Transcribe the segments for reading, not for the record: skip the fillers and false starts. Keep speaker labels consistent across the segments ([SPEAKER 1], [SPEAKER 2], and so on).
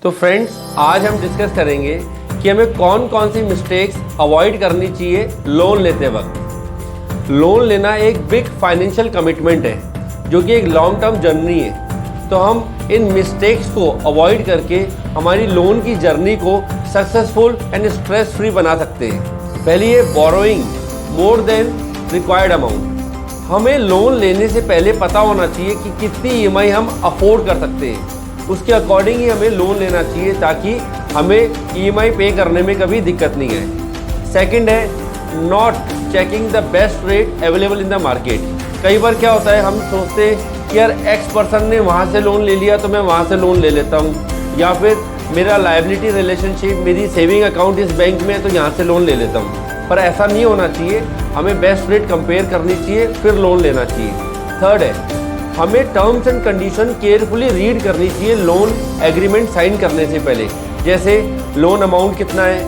[SPEAKER 1] तो फ्रेंड्स, आज हम डिस्कस करेंगे कि हमें कौन कौन सी मिस्टेक्स अवॉइड करनी चाहिए लोन लेते वक्त। लोन लेना एक बिग फाइनेंशियल कमिटमेंट है जो कि एक लॉन्ग टर्म जर्नी है। तो हम इन मिस्टेक्स को अवॉइड करके हमारी लोन की जर्नी को सक्सेसफुल एंड स्ट्रेस फ्री बना सकते हैं। पहली है borrowing more than required amount. हमें लोन लेने से पहले पता होना चाहिए कि कितनी ईएमआई हम अफोर्ड कर सकते हैं, उसके अकॉर्डिंग ही हमें लोन लेना चाहिए ताकि हमें ईएमआई पे करने में कभी दिक्कत नहीं आए। सेकंड है not checking the best rate available in the market. कई बार क्या होता है, हम सोचते हैं कि यार एक्स पर्सन ने वहाँ से लोन ले लिया तो मैं वहाँ से लोन ले लेता हूँ, या फिर मेरा लायबिलिटी रिलेशनशिप, मेरी सेविंग अकाउंट इस बैंक में है तो यहाँ से लोन ले लेता हूँ। पर ऐसा नहीं होना चाहिए, हमें बेस्ट रेट कंपेयर करनी चाहिए फिर लोन लेना चाहिए। थर्ड है हमें terms and condition carefully read करनी चाहिए लोन एग्रीमेंट साइन करने से पहले। जैसे लोन अमाउंट कितना है,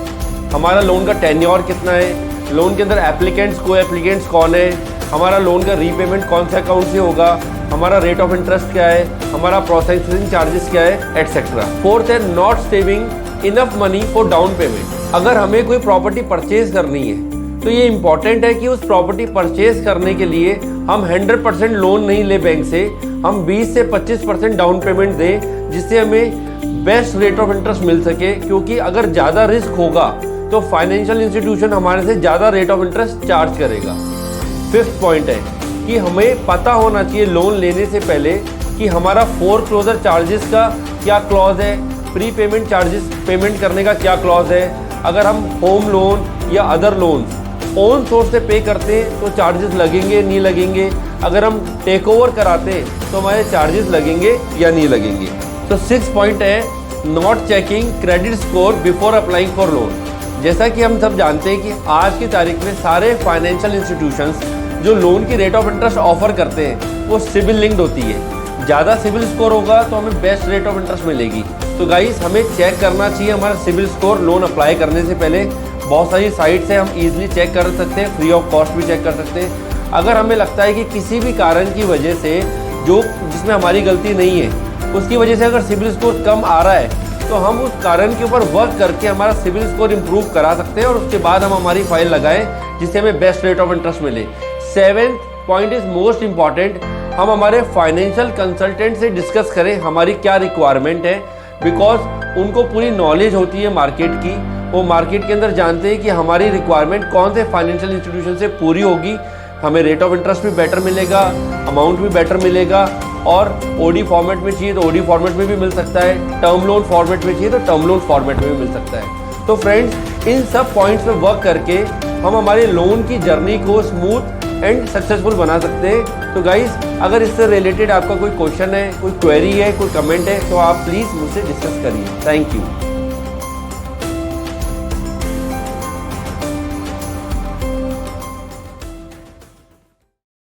[SPEAKER 1] हमारा लोन का टेन्योर कितना है, लोन के अंदर एप्लीकेंट्स को एप्लीकेंट्स कौन है, हमारा लोन का रीपेमेंट कौन से अकाउंट से होगा, हमारा रेट ऑफ इंटरेस्ट क्या है, हमारा प्रोसेसिंग चार्जेस क्या है, एटसेट्रा। फोर्थ है not saving enough money for down payment. अगर हमें कोई प्रॉपर्टी परचेज करनी है तो ये इंपॉर्टेंट है कि उस प्रॉपर्टी परचेज करने के लिए हम 100% लोन नहीं ले बैंक से, हम 20 से 25% डाउन पेमेंट दें जिससे हमें बेस्ट रेट ऑफ इंटरेस्ट मिल सके। क्योंकि अगर ज़्यादा रिस्क होगा तो फाइनेंशियल इंस्टीट्यूशन हमारे से ज़्यादा रेट ऑफ इंटरेस्ट चार्ज करेगा। फिफ्थ पॉइंट है कि हमें पता होना चाहिए लोन लेने से पहले कि हमारा फोरक्लोजर चार्जेस का क्या क्लॉज है, प्री पेमेंट चार्जेस पेमेंट करने का क्या क्लॉज है, अगर हम होम लोन या अदर लोन ओन सोर्स से पे करते हैं तो चार्जेस लगेंगे नहीं लगेंगे, अगर हम टेक ओवर कराते हैं तो हमारे चार्जेस लगेंगे या नहीं लगेंगे। तो 6 पॉइंट है not checking credit score before applying for loan. जैसा कि हम सब जानते हैं कि आज की तारीख में सारे फाइनेंशियल इंस्टीट्यूशंस जो लोन की रेट ऑफ इंटरेस्ट ऑफर करते हैं वो सिबिल लिंक्ड होती है। ज़्यादा सिबिल स्कोर होगा तो हमें बेस्ट रेट ऑफ इंटरेस्ट मिलेगी। तो गाइस, हमें चेक करना चाहिए हमारा सिबिल स्कोर लोन अप्लाई करने से पहले। बहुत सारी साइट से हम इजीली चेक कर सकते हैं, फ्री ऑफ कॉस्ट भी चेक कर सकते हैं। अगर हमें लगता है कि किसी भी कारण की वजह से जिसमें हमारी गलती नहीं है उसकी वजह से अगर सिबिल स्कोर कम आ रहा है तो हम उस कारण के ऊपर वर्क करके हमारा सिबिल स्कोर इम्प्रूव करा सकते हैं और उसके बाद हम हमारी फाइल लगाएं जिससे हमें बेस्ट रेट ऑफ इंटरेस्ट मिले। 7th point is most important, हम हमारे फाइनेंशियल कंसल्टेंट से डिस्कस करें हमारी क्या रिक्वायरमेंट है। बिकॉज उनको पूरी नॉलेज होती है मार्केट की, वो मार्केट के अंदर जानते हैं कि हमारी रिक्वायरमेंट कौन से फाइनेंशियल इंस्टीट्यूशन से पूरी होगी, हमें रेट ऑफ इंटरेस्ट भी बेटर मिलेगा, अमाउंट भी बेटर मिलेगा, और ओडी फॉर्मेट में चाहिए तो ओडी फॉर्मेट में भी मिल सकता है, टर्म लोन फॉर्मेट में चाहिए तो टर्म लोन फॉर्मेट में भी मिल सकता है। तो फ्रेंड्स, इन सब पॉइंट्स पे वर्क करके हम हमारे लोन की जर्नी को स्मूथ एंड सक्सेसफुल बना सकते हैं। तो गाइस, अगर इससे रिलेटेड आपका कोई क्वेश्चन है, कोई क्वेरी है, कोई कमेंट है तो आप प्लीज़ मुझसे डिस्कस करिए। Thank you.